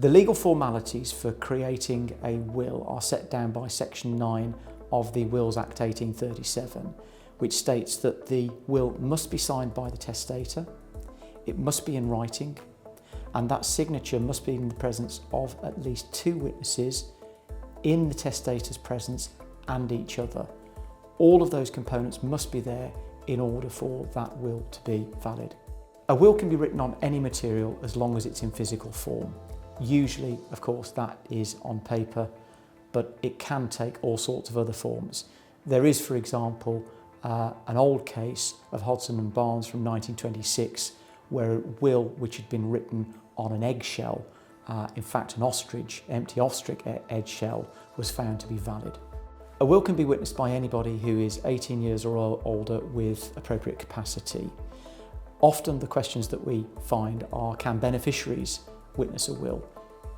The legal formalities for creating a will are set down by Section 9 of the Wills Act 1837, which states that the will must be signed by the testator, it must be in writing, and that signature must be in the presence of at least 2 witnesses in the testator's presence and each other. All of those components must be there in order for that will to be valid. A will can be written on any material as long as it's in physical form. Usually, of course, that is on paper, but it can take all sorts of other forms. There is, for example, an old case of Hodson and Barnes from 1926 where a will which had been written on an eggshell, in fact an ostrich, empty ostrich eggshell, was found to be valid. A will can be witnessed by anybody who is 18 years or older with appropriate capacity. Often the questions that we find are, can beneficiaries witness a will?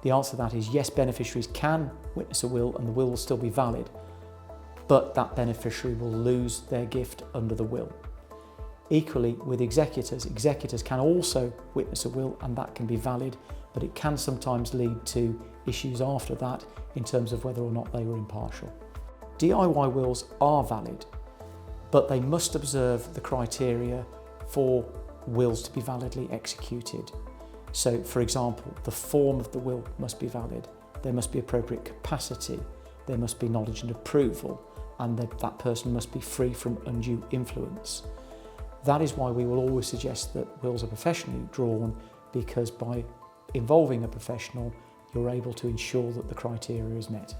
The answer to that is yes, beneficiaries can witness a will and the will still be valid, but that beneficiary will lose their gift under the will. Equally with executors, executors can also witness a will and that can be valid, but it can sometimes lead to issues after that in terms of whether or not they were impartial. DIY wills are valid, but they must observe the criteria for wills to be validly executed. So, for example, the form of the will must be valid, there must be appropriate capacity, there must be knowledge and approval, and that person must be free from undue influence. That is why we will always suggest that wills are professionally drawn, because by involving a professional, you're able to ensure that the criteria is met.